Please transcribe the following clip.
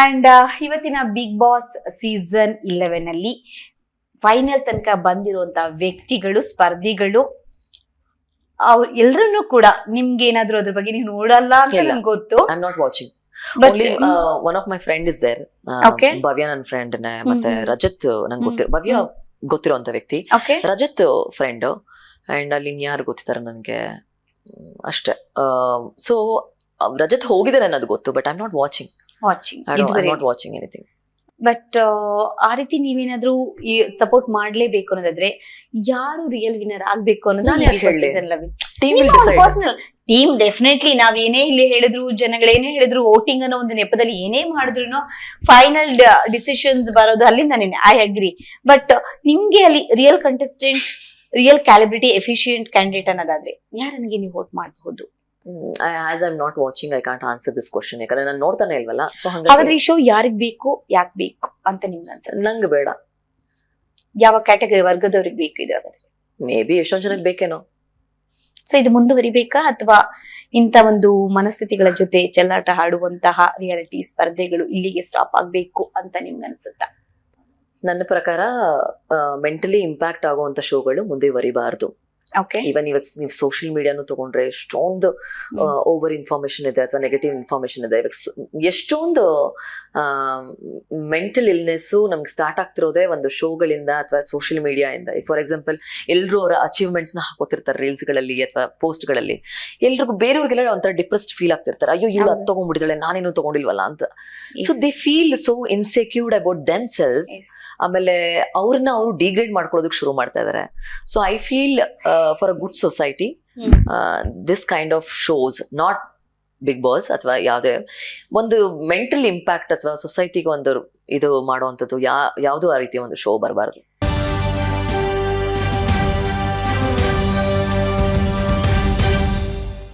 And ಇವತ್ತಿನ big boss season 11 ಅಲ್ಲಿ final ತನಕ ಬಂದಿರುವಂತ ವ್ಯಕ್ತಿಗಳು, ಸ್ಪರ್ಧಿಗಳು, ಅವ್ರು ಎಲ್ರನ್ನೂ ಕೂಡ ನಿಮ್ಗೆ ಏನಾದ್ರು ಅದ್ರ ಬಗ್ಗೆ ನೀವು ನೋಡಲ್ಲ ಅಂತ ಇಲ್ಲ. ನಂಗೆ ಗೊತ್ತು. I'm not watching. But, Only one of my friend is there. Okay. ಭವ್ಯ ನನ್ನ ಫ್ರೆಂಡ್ ಮತ್ತೆ ರಜತ್ ನಂಗೆ ಗೊತ್ತಿರೋ ಭವ್ಯ ಗೊತ್ತಿರೋಂತ ವ್ಯಕ್ತಿ, ಓಕೆ ರಜತ್ ಫ್ರೆಂಡ್ ಅಂಡ್ ಅಲ್ಲಿ ಇನ್ಯಾರು ಗೊತ್ತಿದ್ದಾರೆ ನನಗೆ ಅಷ್ಟೇ. ಸೊ ರಜತ್ ಹೋಗಿದ್ದಾರೆ ಅನ್ನೋದು ಗೊತ್ತು, but I am not watching. Watching not watching anything. But ಆ ರೀತಿ ನೀವೇನಾದ್ರೂ ಸಪೋರ್ಟ್ ಮಾಡ್ಲೇಬೇಕು ಅನ್ನೋದಾದ್ರೆ ಯಾರು ರಿಯಲ್ ವಿನ್ನರ್ ಆಗ್ಬೇಕು ನಾನ್ ಯಾಕ್ ಹೇಳ್ಲಿ? ಅನ್ನೋದು team will decide. Personal team definitely ನಾವ್ ಏನೇ ಇಲ್ಲಿ ಹೇಳಿದ್ರು, ಜನಗಳೇನೇ ಹೇಳಿದ್ರು, ವೋಟಿಂಗ್ ಅನ್ನೋ ಒಂದು ನೆಪದಲ್ಲಿ ಏನೇ ಮಾಡಿದ್ರು ಫೈನಲ್ ಡಿಸಿಷನ್ಸ್ ಬರೋದು ಅಲ್ಲಿಂದಾನೇ. I agree. ಬಟ್ ನಿಮ್ಗೆ ಅಲ್ಲಿ real contestant, real celebrity, efficient candidate ಅನ್ನೋದಾದ್ರೆ ಯಾರನಿಗೆ ನೀವು ವೋಟ್ ಮಾಡಬಹುದು? As I am not watching, I can't answer this question. ಯಾಕಂದ್ರೆ ನಾನು ನೋಡ್ತಾನೆ ಇಲ್ವಲ್ಲ. ಸೊ ಹಾಗಾದ್ರೆ ಹಂಗಾಗಿ ಈ ಶೋ ಯಾರಿಗ್ ಬೇಕು, ಯಾಕೆ ಬೇಕು ಅಂತ ನಿಮ್ಗೆ ಅನ್ಸುತ್ತೆ? ನಂಗೆ ಬೇಡ. ಯಾವ ಕ್ಯಾಟಗರಿ ವರ್ಗದವ್ರಿಗೆ ಬೇಕು ಇದು? ಮೇ ಬಿ ಎಷ್ಟೊಂದ್ ಜನಕ್ಕೆ ಬೇಕೇನೋ. ಸೊ ಇದು ಮುಂದುವರಿಬೇಕಾ, ಅಥವಾ ಇಂಥ ಒಂದು ಮನಸ್ಥಿತಿಗಳ ಜೊತೆ ಚೆಲ್ಲಾಟ ಆಡುವಂತಹ ರಿಯಾಲಿಟಿ ಸ್ಪರ್ಧೆಗಳು ಇಲ್ಲಿಗೆ ಸ್ಟಾಪ್ ಆಗ್ಬೇಕು ಅಂತ ನಿಮ್ಗೆ ಅನ್ಸುತ್ತಾ? ನನ್ನ ಪ್ರಕಾರ ಮೆಂಟಲಿ ಇಂಪ್ಯಾಕ್ಟ್ ಆಗುವಂತ ಶೋಗಳು ಮುಂದುವರಿಬಾರ್ದು. ಓಕೆ. ಈವನ್ ಇವಾಗ ನೀವು ಸೋಷಿಯಲ್ ಮೀಡಿಯಾನು ತಗೊಂಡ್ರೆ ಎಷ್ಟೊಂದು ಓವರ್ ಇನ್ಫಾರ್ಮೇಶನ್ ಇದೆ ಅಥವಾ ನೆಗೆಟಿವ್ ಇನ್ಫಾರ್ಮೇಶನ್ ಇದೆ. ಇವಾಗ ಎಷ್ಟೊಂದು ಮೆಂಟಲ್ ಇಲ್ನೆಸ್ಸು ನಮ್ಗೆ ಸ್ಟಾರ್ಟ್ ಆಗ್ತಿರೋದೇ ಒಂದು ಶೋಗಳಿಂದ ಅಥವಾ ಸೋಷಿಯಲ್ ಮೀಡಿಯಾಯಿಂದ. ಫಾರ್ ಎಕ್ಸಾಂಪಲ್, ಎಲ್ಲರೂ ಅವರ ಅಚೀವ್ಮೆಂಟ್ಸ್ ನ ಹಾಕೋತಿರ್ತಾರೆ ರೀಲ್ಸ್ಗಳಲ್ಲಿ ಅಥವಾ ಪೋಸ್ಟ್ಗಳಲ್ಲಿ. ಎಲ್ರಿಗೂ ಬೇರೆಯವ್ರಿಗೆಲ್ಲ ಒಂಥರ ಡಿಪ್ರೆಸ್ಡ್ ಫೀಲ್ ಆಗ್ತಿರ್ತಾರೆ. ಅಯ್ಯೋ ಇವಳು ಅದು ತಗೊಂಡ್ಬಿಟ್ಟಿದ್ದಾಳೆ, ನಾನೇನು ತಗೊಂಡಿಲ್ವಲ್ಲ ಅಂತ. So they feel so insecured about them self. ಆಮೇಲೆ ಅವ್ರನ್ನ ಅವರು ಡಿಗ್ರೇಡ್ ಮಾಡ್ಕೊಳ್ಳೋದಕ್ಕೆ ಶುರು ಮಾಡ್ತಾ ಇದಾರೆ. So I feel for a good society this kind of shows, not Bigg Boss ಅಥವಾ ಯಾವುದೇ ಒಂದು ಮೆಂಟಲ್ ಇಂಪ್ಯಾಕ್ಟ್ ಅಥವಾ ಸೊಸೈಟಿಗೆ ಒಂದು ಇದು ಮಾಡುವಂಥದ್ದು ಯಾವುದೋ ಆ ರೀತಿಯ ಒಂದು ಶೋ ಬರಬಾರ್ದು.